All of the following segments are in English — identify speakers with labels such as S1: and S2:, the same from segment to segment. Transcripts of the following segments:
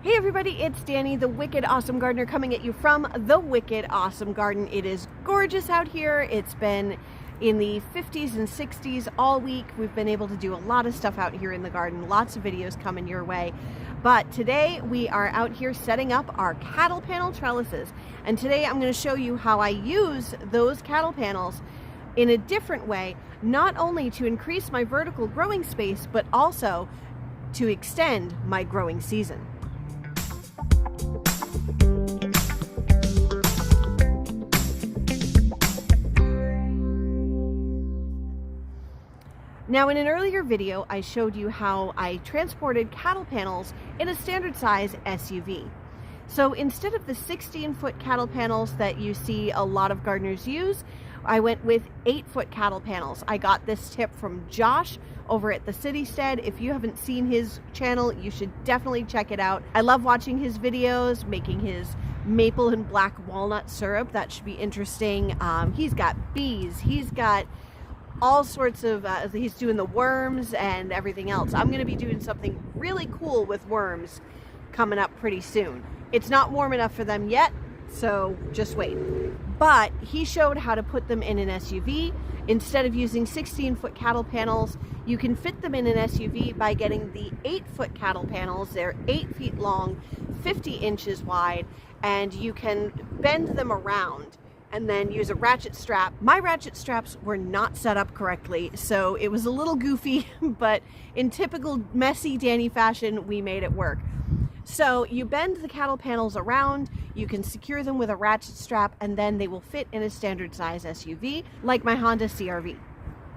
S1: Hey everybody, it's Danny, the Wicked Awesome Gardener, coming at you from the Wicked Awesome Garden. It is gorgeous out here. It's been in the 50s and 60s all week. We've been able to do a lot of stuff out here in the garden. Lots of videos coming your way. But today we are out here setting up our cattle panel trellises. And today I'm going to show you how I use those cattle panels in a different way, not only to increase my vertical growing space, but also to extend my growing season. Now, in an earlier video, I showed you how I transported cattle panels in a standard size SUV. So instead of the 16-foot cattle panels that you see a lot of gardeners use, I went with 8-foot cattle panels. I got this tip from Josh over at the Citystead. If you haven't seen his channel, you should definitely check it out. I love watching his videos, making his maple and black walnut syrup. That should be interesting. He's got bees. He's got all sorts of, he's doing the worms and everything else. I'm going to be doing something really cool with worms coming up pretty soon. It's not warm enough for them yet, so just wait. But he showed how to put them in an SUV. Instead of using 16-foot cattle panels, you can fit them in an SUV by getting the 8-foot cattle panels. They're 8 feet long, 50 inches wide, and you can bend them around and then use a ratchet strap. My ratchet straps were not set up correctly, so it was a little goofy, but in typical messy Danny fashion, we made it work. So you bend the cattle panels around, you can secure them with a ratchet strap, and then they will fit in a standard size SUV, like my Honda CR-V.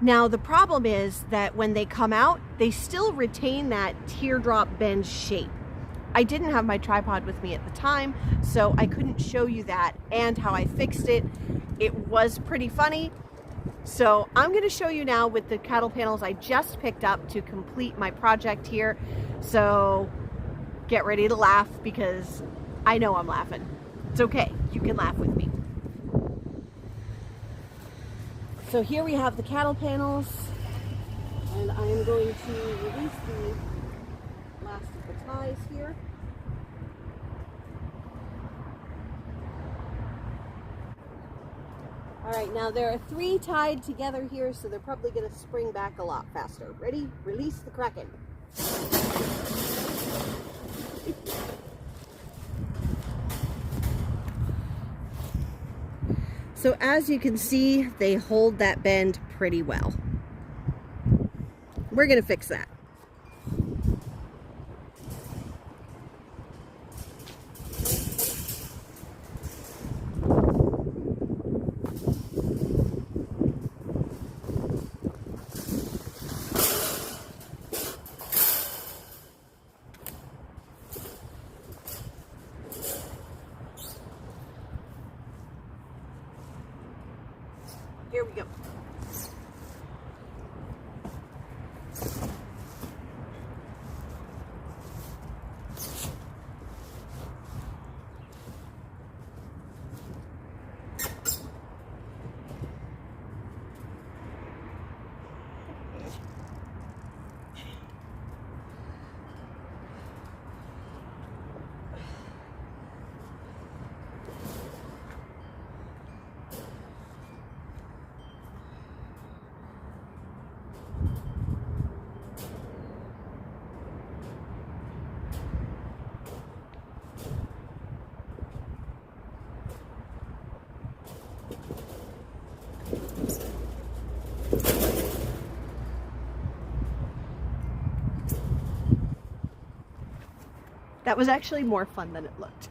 S1: Now, the problem is that when they come out, they still retain that teardrop bend shape. I didn't have my tripod with me at the time, so I couldn't show you that and how I fixed it. It was pretty funny. So I'm going to show you now with the cattle panels I just picked up to complete my project here. So get ready to laugh, because I know I'm laughing. It's okay. You can laugh with me. So here we have the cattle panels, and I am going to release the last of the ties here. All right, now there are 3 tied together here, so they're probably going to spring back a lot faster. Ready? Release the Kraken. So as you can see, they hold that bend pretty well. We're going to fix that. Here we go. That was actually more fun than it looked.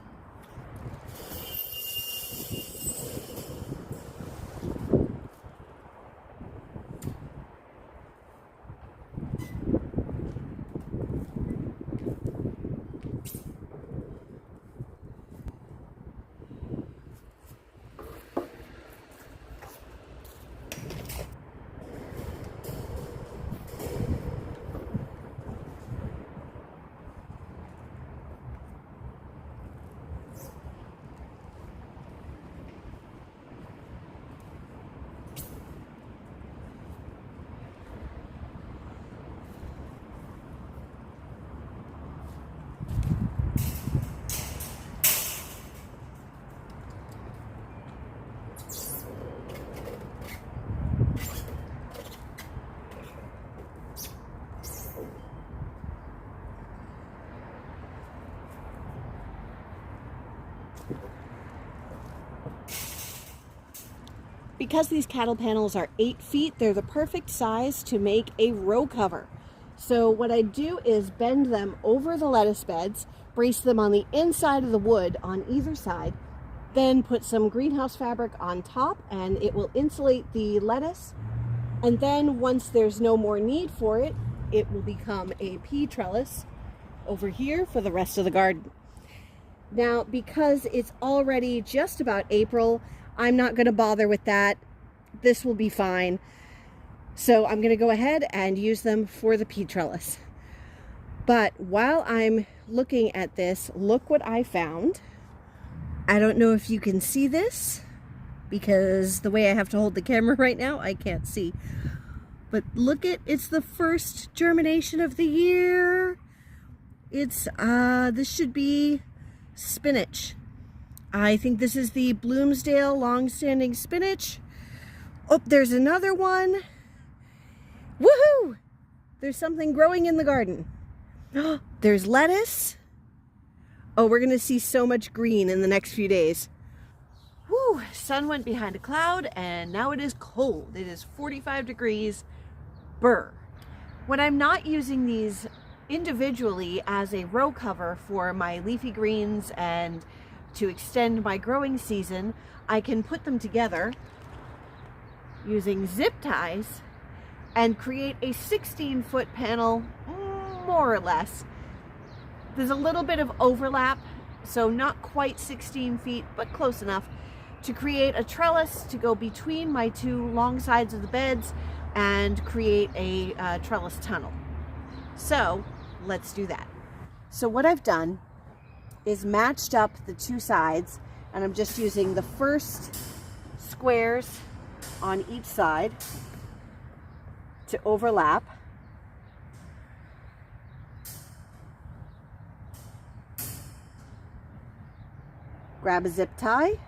S1: Because these cattle panels are 8 feet, they're the perfect size to make a row cover. So what I do is bend them over the lettuce beds, brace them on the inside of the wood on either side, then put some greenhouse fabric on top and it will insulate the lettuce. And then once there's no more need for it, it will become a pea trellis over here for the rest of the garden. Now, because it's already just about April, I'm not going to bother with that. This will be fine. So I'm going to go ahead and use them for the pea trellis. But while I'm looking at this, look what I found. I don't know if you can see this because the way I have to hold the camera right now, I can't see. But look it's the first germination of the year. It's, this should be spinach. I think this is the Bloomsdale long-standing spinach. Oh, there's another one. Woohoo! There's something growing in the garden. There's lettuce. Oh, we're going to see so much green in the next few days. Woo! Sun went behind a cloud and now it is cold. It is 45 degrees. Brr. When I'm not using these individually as a row cover for my leafy greens and to extend my growing season, I can put them together using zip ties and create a 16-foot panel, more or less. There's a little bit of overlap, so not quite 16 feet, but close enough to create a trellis to go between my two long sides of the beds and create a trellis tunnel. So let's do that. So what I've done is matched up the two sides, and I'm just using the first squares on each side to overlap. Grab a zip tie.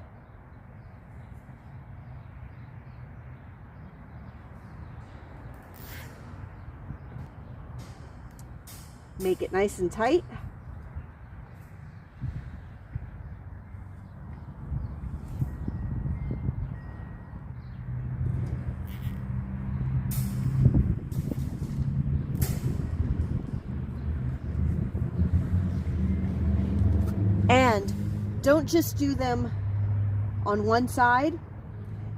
S1: Make it nice and tight. And don't just do them on one side.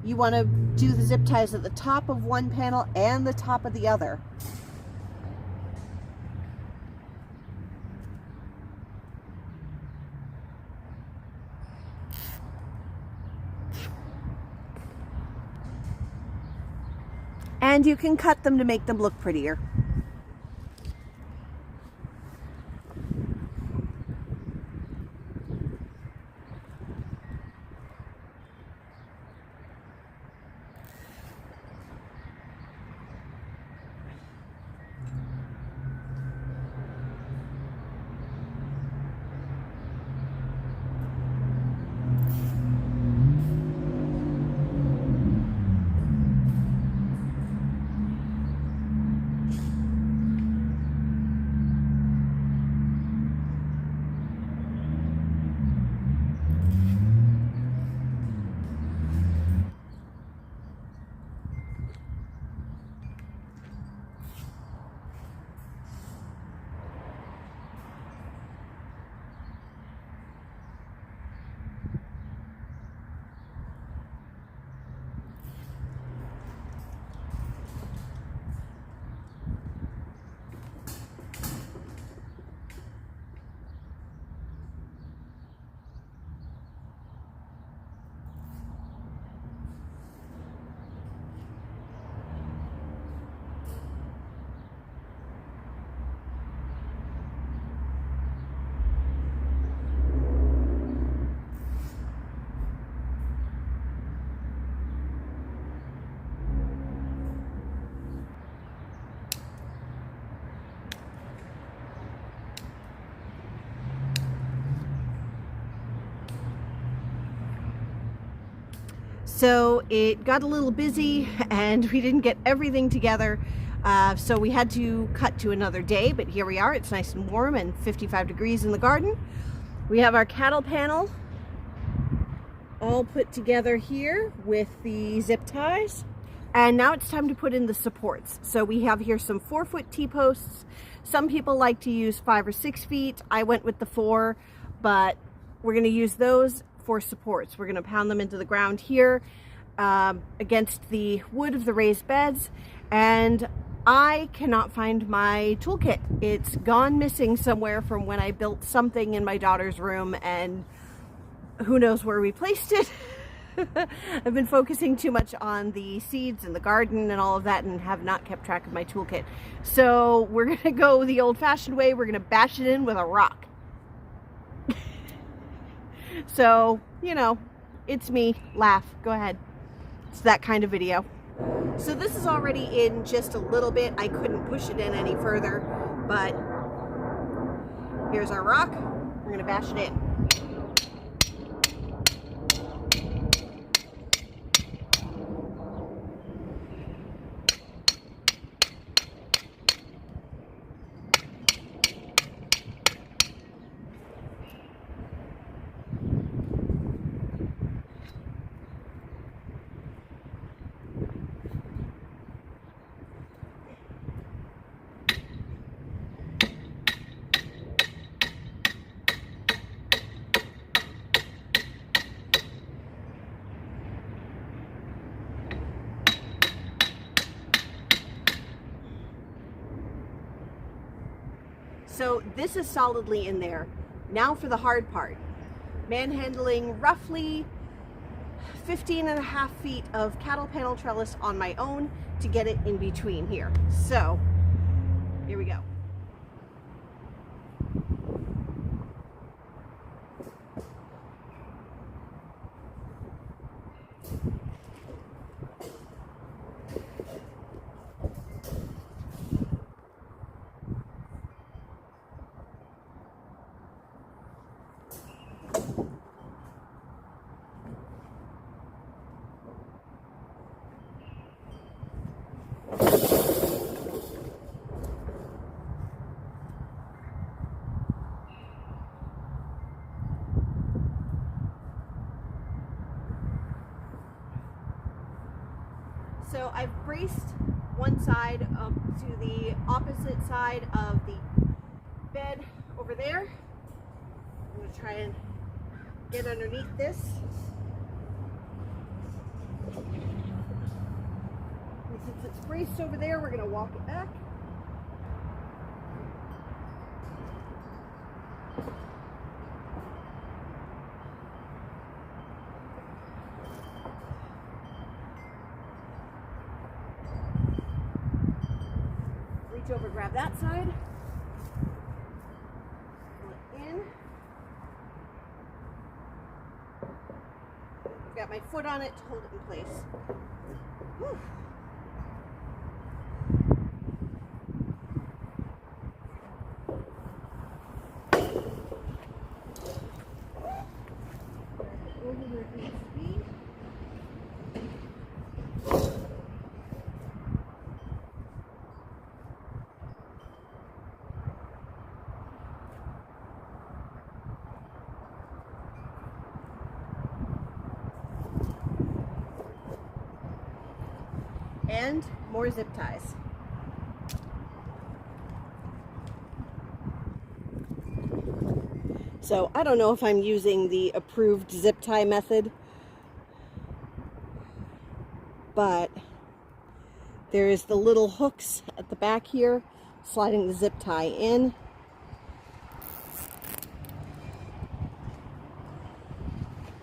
S1: You want to do the zip ties at the top of one panel and the top of the other. And you can cut them to make them look prettier. So it got a little busy and we didn't get everything together. So we had to cut to another day, but here we are. It's nice and warm and 55 degrees in the garden. We have our cattle panel all put together here with the zip ties. And now it's time to put in the supports. So we have here some 4-foot T-posts. Some people like to use 5 or 6 feet. I went with the 4, but we're going to use those for supports. We're going to pound them into the ground here against the wood of the raised beds. And I cannot find my toolkit. It's gone missing somewhere from when I built something in my daughter's room, and who knows where we placed it. I've been focusing too much on the seeds and the garden and all of that and have not kept track of my toolkit. So we're going to go the old-fashioned way. We're going to bash it in with a rock. So, you know, it's me. Laugh. Go ahead. It's that kind of video. So this is already in just a little bit. I couldn't push it in any further, but here's our rock. We're going to bash it in. So this is solidly in there. Now for the hard part. Manhandling roughly 15.5 feet of cattle panel trellis on my own to get it in between here. So here we go. So I've braced one side up to the opposite side of the bed over there. I'm going to try and get underneath this. And since it's braced over there, we're going to walk it back. Over, grab that side, pull it in. I've got my foot on it to hold it in place. Whew. Over where it needs to be. And more zip ties. So I don't know if I'm using the approved zip tie method, but there's the little hooks at the back here, sliding the zip tie in.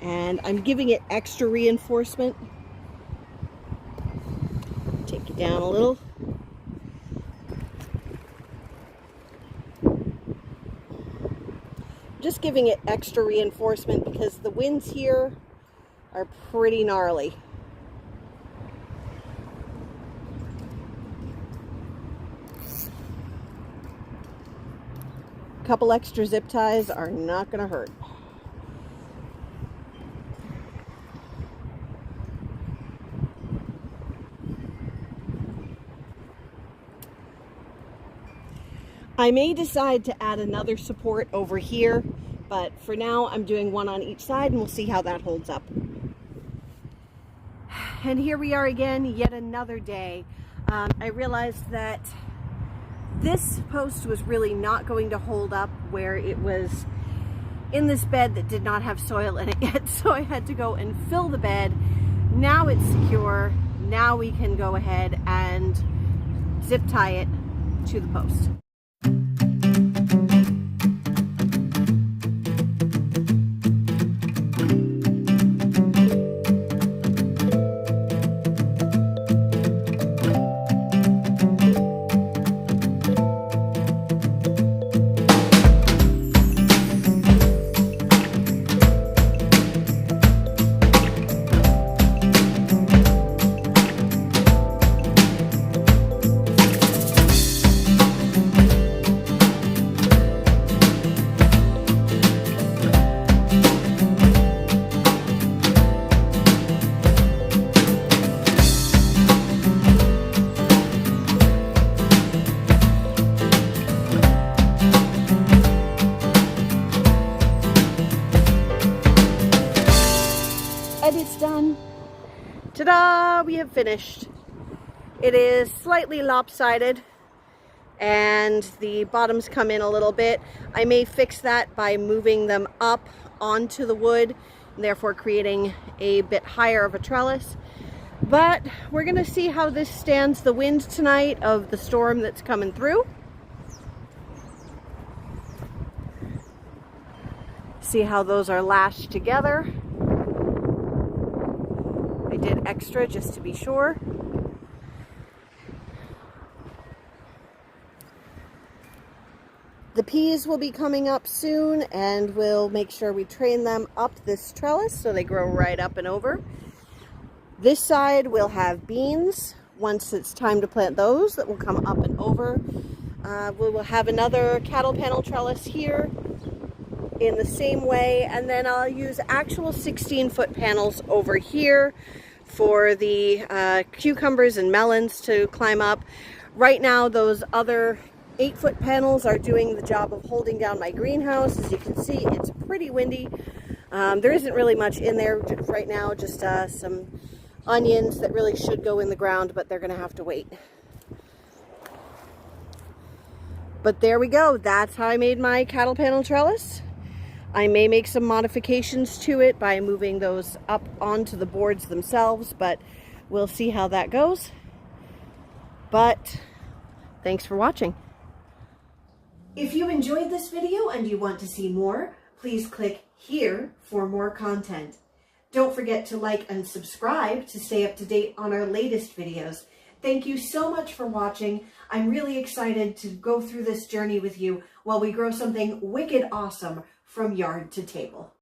S1: And I'm giving it extra reinforcement. Take it down a little. Just giving it extra reinforcement because the winds here are pretty gnarly. A couple extra zip ties are not going to hurt. I may decide to add another support over here But for now, I'm doing one on each side, and we'll see how that holds up. And here we are again, yet another day. I realized that this post was really not going to hold up where it was in this bed that did not have soil in it yet, so I had to go and fill the bed. Now it's secure. Now we can go ahead and zip tie it to the post. And it's done. Ta-da! We have finished. It is slightly lopsided and the bottoms come in a little bit. I may fix that by moving them up onto the wood, and therefore creating a bit higher of a trellis. But we're gonna see how this stands the wind tonight of the storm that's coming through. See how those are lashed together. I did extra just to be sure. The peas will be coming up soon, and we'll make sure we train them up this trellis so they grow right up and over. This side will have beans once it's time to plant those, that will come up and over. We will have another cattle panel trellis here in the same way, and then I'll use actual 16-foot panels over here for the cucumbers and melons to climb up. Right now those other 8-foot panels are doing the job of holding down my greenhouse. As you can see, it's pretty windy. There isn't really much in there right now, just some onions that really should go in the ground, but they're gonna have to wait. But there we go. That's how I made my cattle panel trellis. I may make some modifications to it by moving those up onto the boards themselves, but we'll see how that goes. But thanks for watching. If you enjoyed this video and you want to see more, please click here for more content. Don't forget to like and subscribe to stay up to date on our latest videos. Thank you so much for watching. I'm really excited to go through this journey with you while we grow something wicked awesome from yard to table.